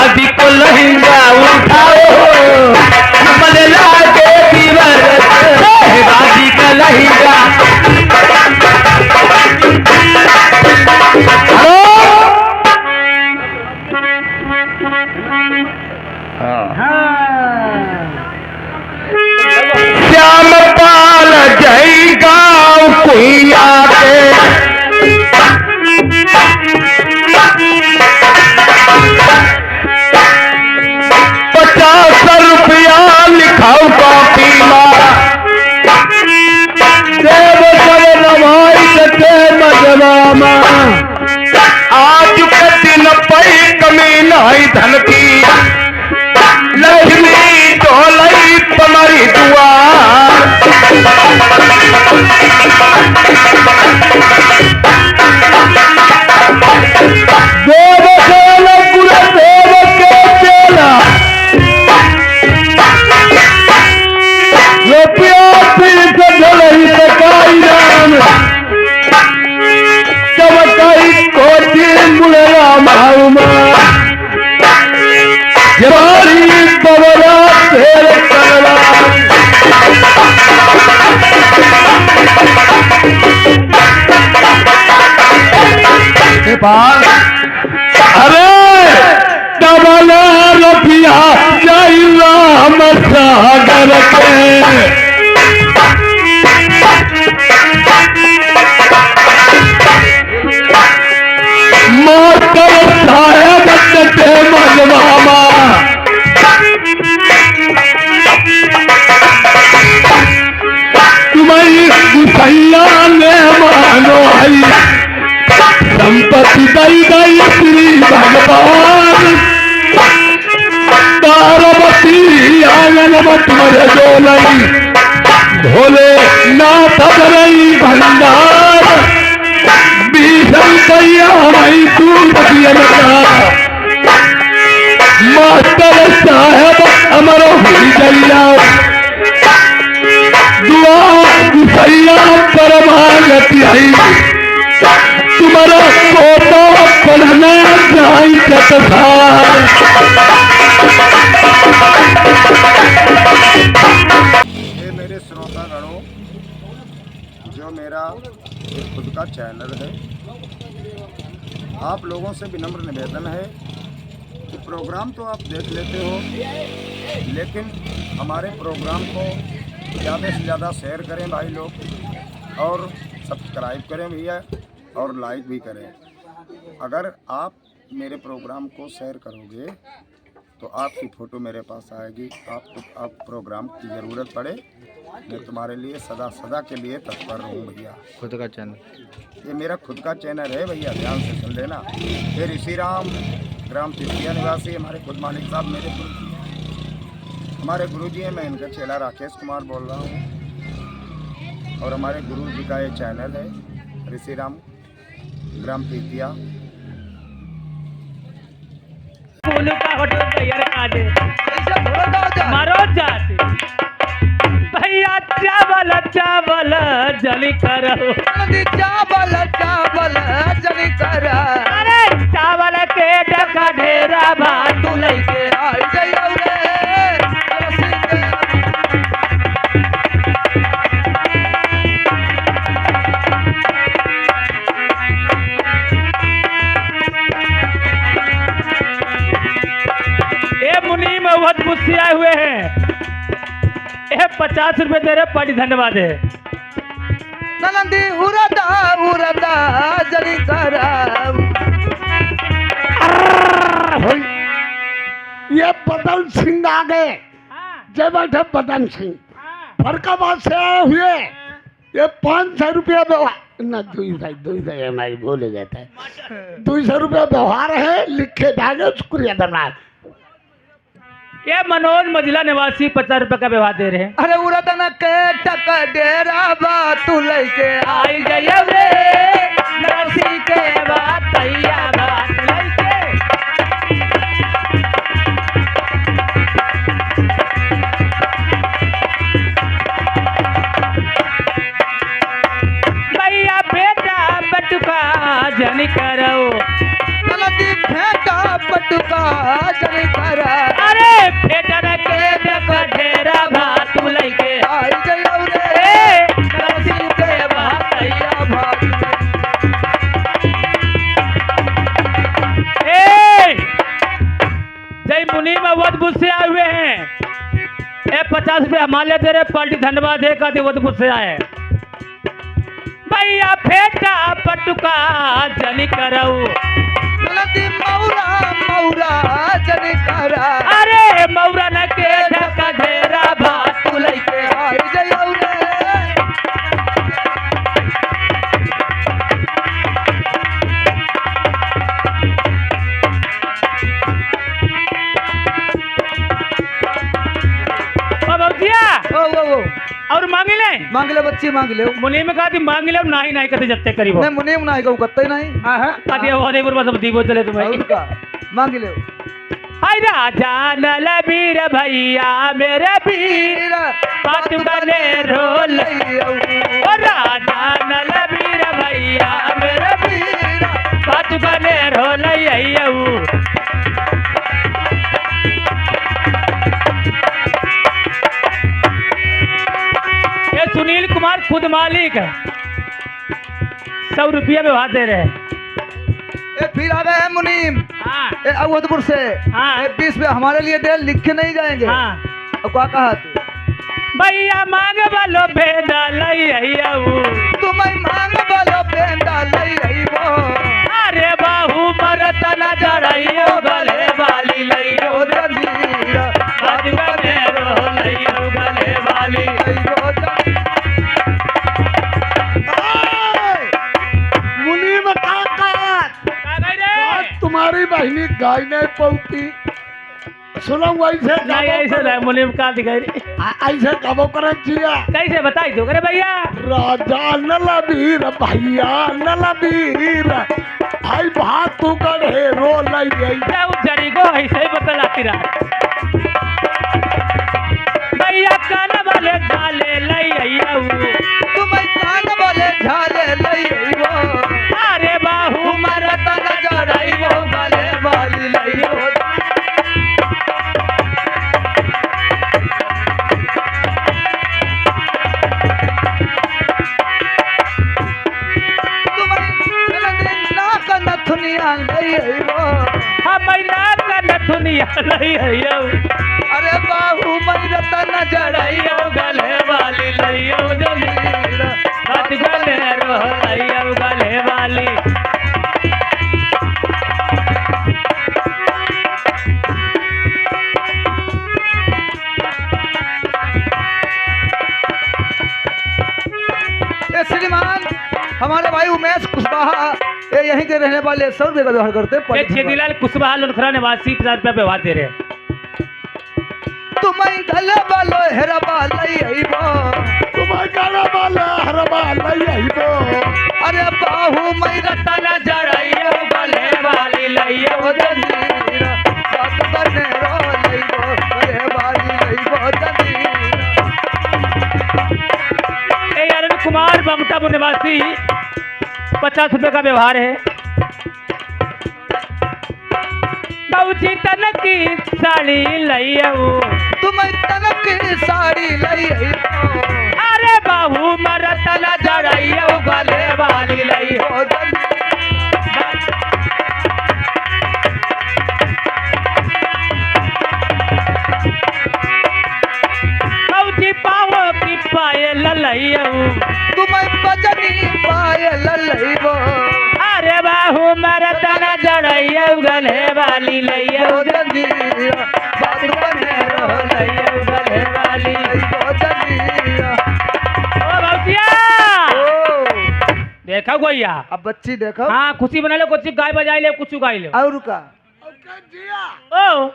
S3: भाभी को लहंगा उठाओ मन लागे दीवार भाभी का लहंगा। श्याम पाल जय गाँव कुइया के 50 रुपया लिखाओ कॉपी मारा देव सब नवाई कटे मजवा आज के दिन पई कमी नहीं धन की लक्ष्मी डोलई तुम्हारी दुआर देव सेल गुरु देव के चेला रुपया पीस ढलई सकाई राम चमकाई कोटी मुलरा माउमा जवारी बवरा तेर करला नेपाल अरे डबल रुपया जय राम सागर के मातर साहेब के मनवामा तुम्हारी गुसैया ने मानो आई संपत्ति दई दई श्री भगवान तारवती आंगन मत मरे डोलई भोले नाथ रई भंडार बीसम कैया मई तू बतियन का मास्टर साहेब अमर हुई गैया दुआ गुसैया परमागति आई तुम्हारा पोता पढ़ना जाई
S1: ये मेरे श्रोतागणों, जो मेरा एक खुद का चैनल है, आप लोगों से विनम्र निवेदन है कि प्रोग्राम तो आप देख लेते हो, लेकिन हमारे प्रोग्राम को ज़्यादा से ज़्यादा शेयर करें भाई लोग, और सब्सक्राइब करें भैया, और लाइक भी करें। अगर आप मेरे प्रोग्राम को शेयर करोगे तो आपकी फ़ोटो मेरे पास आएगी। आपको आप प्रोग्राम की ज़रूरत पड़े, मैं तुम्हारे लिए सदा सदा के लिए तत्पर रहूँ भैया।
S4: खुद का चैनल,
S1: ये मेरा खुद का चैनल है भैया, ध्यान से सुन लेना। ये ऋषि राम ग्राम तिस्तिया निवासी हमारे खुद मालिक साहब मेरे गुरु जी हैं। हमारे गुरु जी हैं, मैं इनका चेला राकेश कुमार बोल रहा हूँ, और हमारे गुरु जी का ये चैनल है ऋषि राम ग्राम तिस्तिया।
S5: भैया चावल चावल जली करो,
S6: चावल चावल जली कर,
S5: अरे चावल के डका ढेरा भात
S6: तू लेके आई जइयो रे
S5: ए मुनीम बहुत गुस्से आए हुए हैं। 50 रुपए दे रहे, बड़ी धन्यवाद है।
S6: ननंदी उरदा उरदा जली कर,
S2: ये बदन सिंह आ गए। जय बैठे बदन सिंह फरकाबाद से आए हुए। ये 500 रुपया व्यवहार न 200 हमारी बोले जाता है। 200 रुपया व्यवहार है, लिखे धागे, शुक्रिया धन्यवाद।
S5: ये मनोज मजिला निवासी 50 रुपए का व्यवहार दे रहे हैं।
S6: अरे उरदन के टक डेरा बा तू लेके
S5: आई जइयो रे नरसी के बात तैया बात लइके। भैया बेटा बटुका जनी करो,
S6: ननंदी फेंका पटुका जली करा
S5: अरे फेटर के ढेरा भात लइके
S6: आई जइयो रे
S5: ए करसी के भातैया
S6: भात
S5: ए जय मुनीम अवध गुस्से आए हुए हैं। ए 50 रुपये हमारे दे रहे पार्टी धन्यवाद है का अवध गुस्से आए भैया फेटा पटुका जनी करऊ
S6: गलती मौरा मौरा जनी करा
S5: अरे मौरा न के ढका ढेरा भात लइके
S6: आई जइयो रे ओ
S5: और मांगी ले
S6: मांग ले बच्ची मांग ले
S5: मुनि में कहा थी मांगी ले नहीं नहीं कहते जत्ते करीब
S6: नहीं मुनीम नहीं कहू कत्ते नहीं
S5: कहा होने पर बस दीवो चले तुम्हें
S6: और का मांग ले
S5: हाय राजा नलबीर भैया मेरे वीर बात बने रोल ओ राजा नलबीर भैया मेरे वीर बात बने रोल ये सुनील कुमार खुद मालिक है 100 रुपया व्यवहार दे रहे हैं।
S6: ए फिर आ गए हैं मुनीम
S5: हाँ
S6: ए अवधपुर से
S5: हाँ।
S6: 20 में हमारे लिए दे लिखे नहीं जाएंगे
S5: हाँ
S6: और क्या कहा तू
S5: भैया मांग वालो भेदा लई
S6: तुम्हें मांग बोलो पेंदा लई रही वो
S5: अरे बाहू मरत न जरइयो गले वाली लइयो
S6: जंजीर
S5: आज बने रो लइयो गले वाली
S3: मुनीम काका
S5: का गई रे
S3: तुम्हारी बहनी गाय नहीं पौती सुनो ऐसे
S5: नहीं ऐसे नहीं मुनीम का दिखाई रे
S3: ऐसे कबो कर जिया
S5: कैसे बताई दो करे भैया
S3: राजा नलबीर भैया नलबीर आई भात तू कर रो लई गई
S5: जाऊ जड़ी को ऐसे ही बतलाती रहा भैया कान वाले डाले लई
S6: तुम्हें कान बोले झाले लई रही वो
S5: अरे बाहू मरत न जरइयो गले वाली लइयो
S6: दुनिया लई रही वो
S5: मैना का नथुनिया लई है
S6: अरे बाहू मई रतन
S5: जड़इयो गले वाली लइयो जमीर बात गले रो लइयो गले वाली
S6: श्रीमान हमारे भाई उमेश कुशवाहा ये यहीं के रहने वाले 100 रुपये का व्यवहार करते
S5: ये छेदीलाल कुशवाहा लुनखरा निवासी 50 रुपया व्यवहार दे रहे हैं।
S6: तुम्हें गले वालो हेरबा लई आइबो
S3: तुम्हें गाना वाला हरबा लई आइबो
S6: अरे बाहू मई
S5: रतन जड़इयो गले वाली लइयो
S6: जंजीर बात बने रो लइबो गले वाली लइबो जंजीर
S5: ए अरुण कुमार बमटापुर निवासी 50 रुपये का व्यवहार है। बाबूजी तन की साड़ी लइयो
S6: तुम्हें तनक की साड़ी लई आइबो
S5: अरे बाहू मरतन जड़इयो गले वाली लइयो बाबूजी पाओ की पायल लइयो
S6: तुम्हें बजनी पायल लइबो
S5: अरे बाहू मरतन जड़इयो गले वाली लइयो
S6: जंजीर बात बने रो
S5: लइयो गले वाली
S6: लइबो जंजीर
S5: ओ बाबूजिया
S6: ओ
S5: देखा गोइया
S6: अब बच्ची देखो
S5: हाँ खुशी बना लो कुछ गाय बजाई ले कुछ गाई ले
S6: और का
S3: जिया
S5: ओ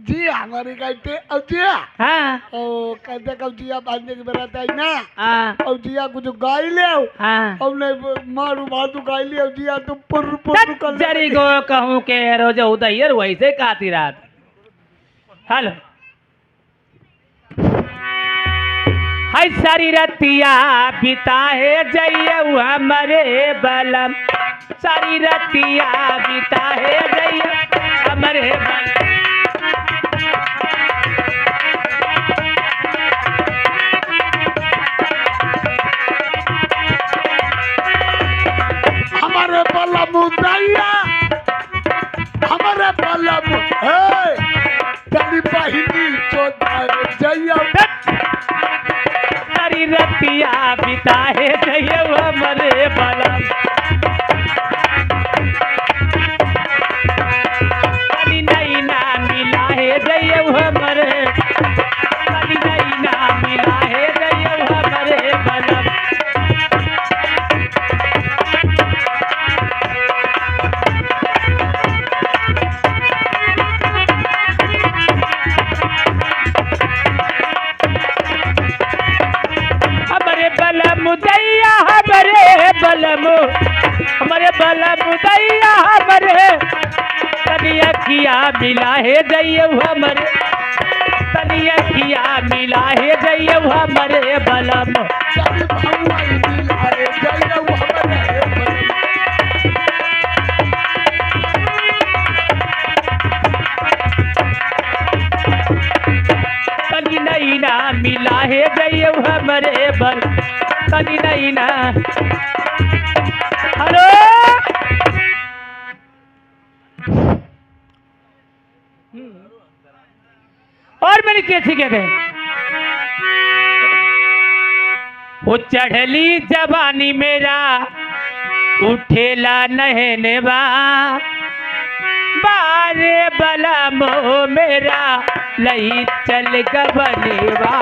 S3: जी हमारी कहते अब जिया
S5: हाँ
S3: ओ कहते कब जिया बांधने की बरात आई ना
S5: हाँ
S3: अब जिया कुछ गाय ले आओ
S5: हाँ
S3: अब नहीं मारू मारू गाय ले आओ जिया तुम पुर पुर कर ले
S5: जरी गो कहूँ के रोज उदयर वैसे काती रात हेलो हाय सारी रतिया बिताए जइयो हमरे बलम सारी रतिया बीता है जइया हमरे बलम।
S3: हमारे बलम दैया हमारे बलम तेरी बहिनी चोदाए जइया
S5: सारी रतिया बीता है जइया हमरे बलम। कली नहीं ना मिला है जइया हमरे, कली नहीं ना मिला है जइया हमरे बलम। हमारे बलम दैया हमारे बलम दैया हमारे तनिया किया मिला है दैया हमारे, तनिया किया मिला है दैया हमारे बलम।
S3: तेरी भौवाई मिलाए जइया हमरे बलम।
S5: कली नहीं ना मिला है दैया हमारे बल, कली नहीं ना। हेलो और मैंने कैसे कहते हैं वो चढ़ली जवानी मेरा उठेला नहने बा, बारे बलम मेरा लई चल गबनेवा।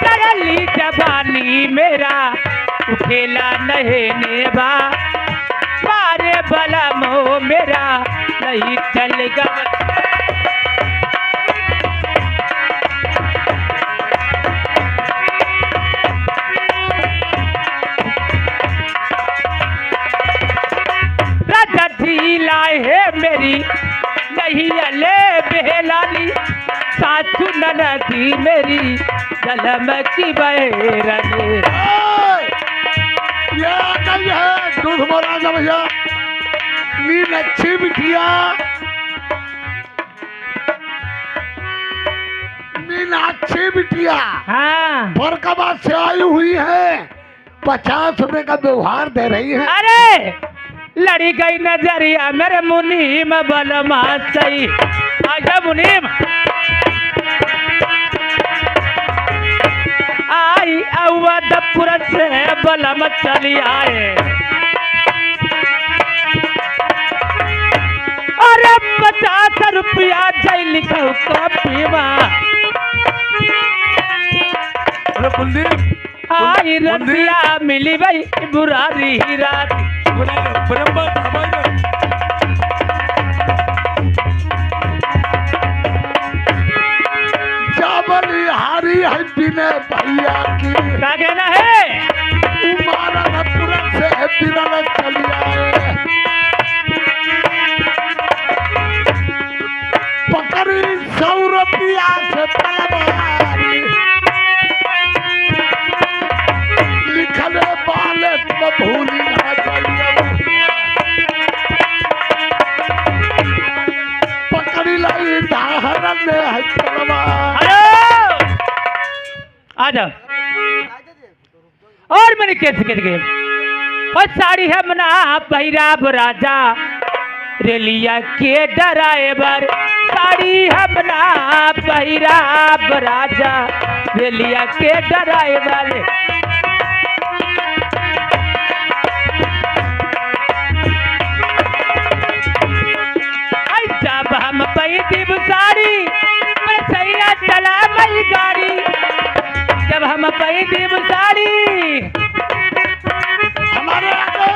S5: चढ़ली जवानी मेरा उठेला नहने बा, बारे बलम मेरा लई चल गबनेवा। लाए है मेरी नहीं अले बेलाली, सासू ननदी मेरी जलम की बहरनी।
S3: ये आ गई है दूध मोरा जा भैया नींद अच्छी बिटिया, नींद अच्छी बिटिया
S5: हाँ
S3: फरकाबाद से आई हुई है, 50 रुपए का व्यवहार दे रही है।
S5: अरे लड़ी गई नजरिया मेरे मुनीम बलमा सही। आजा मुनीम आई अवधपुर से बलम चली आए। अरे 50 रुपया जय लिखो कॉपीमा।
S3: अरे कुलदीप
S5: आई रतिया मिली भाई बुरारी रात।
S3: जाबली हारी है बिने भैया की,
S5: क्या कहना है?
S3: उमारा तुरंत से बिना चली आए। पकड़ी 100 रुपया से तलवारी, लिखले बाले तो भूली ना जाइए। पकड़ी लाई धारण में है तलवार।
S5: हेलो आ जाओ। और मैंने कैसे कह गए और साड़ी है मना भैराब राजा रेलिया के ड्राइवर। साड़ी है मना भैराब राजा रेलिया के ड्राइवर। जब हम पैदीब साड़ी मैं सैया चला मई गाड़ी। जब हम पैदीब साड़ी
S3: हमारे आगे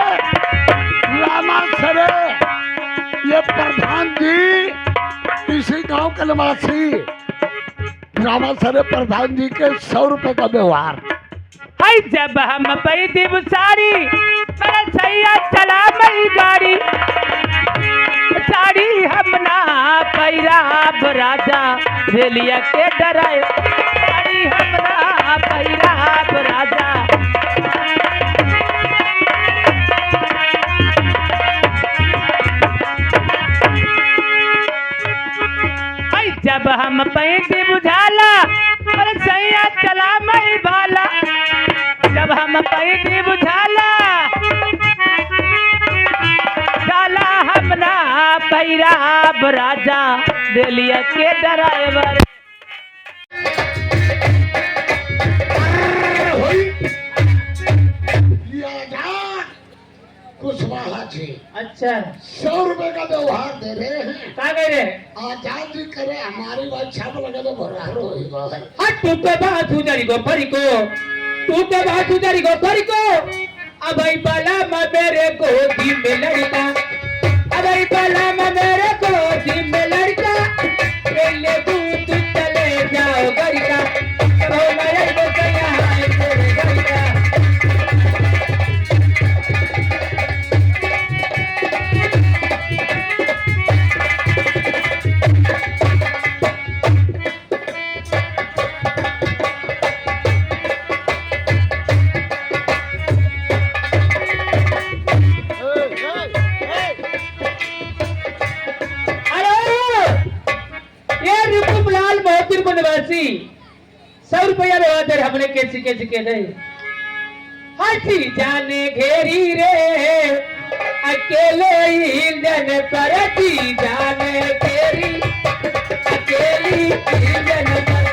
S3: रामा सरे ये प्रधान जी इसी गांव के निवासी रामा सरे प्रधान जी के 100 रुपए का व्यवहार।
S5: हाय जब हम पैदीब साड़ी मैं सैया चला मई गाड़ी। साड़ी हमना पैराब राजा रेलिया के डराए साड़ी हमना पैराब राजा। आई जब हम पैंती बुझाला और सैया चला मई भाला जब हम पैंती बुझाला डाला हमना पैराब राजा रेलिया के ड्राइवर।
S4: कुशवाहा जी
S5: अच्छा
S4: 100 रुपए का व्यवहार दे रहे हैं।
S5: का कह रहे
S4: आजाद जी करे हमारी बात छाप लगे तो भरारो होगा।
S5: हट तू तो बात उजारी गो फरी को तू तो बात उजारी गो फरी को अब आई बाला मेरे गोदी में लड़का अब आई बाला मेरे गोदी में लड़का ले तू चले जाओ घर का तो मेरे को कया है तेरे घर का। निवासी 100 रुपया व्यवहार हमने कैसी कैसी के दे हाथी जाने घेरी रे अकेले इंजन पर थी जाने घेरी अकेली इंजन पर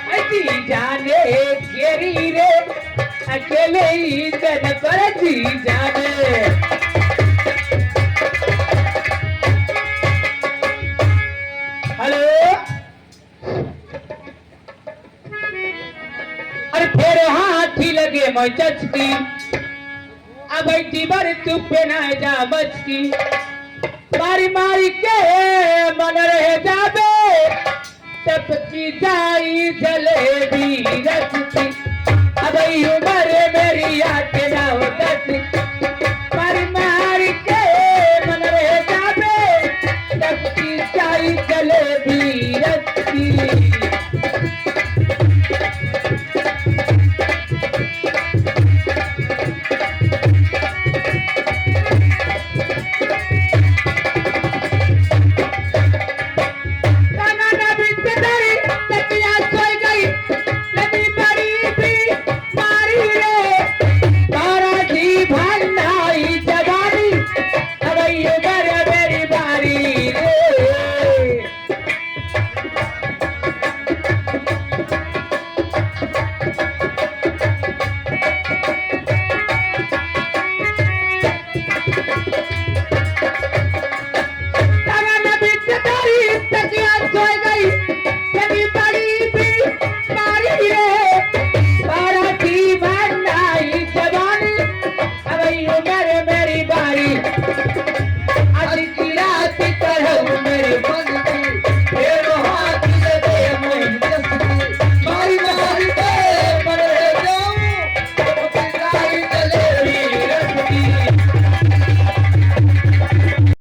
S5: हाथी जाने घेरी रे अकेले इंजन पर थी जाने। हेलो अरे फिर हाथी लगे मचकी अब बर तू पे ना जा बचकी मारी मारी के मन रह जाबे टपकी जाई जलेबी रचती अब उम्र मेरी याद ना हो दसी मारी मारी के मन रह जाबे टपकी जाई जलेबी रचती।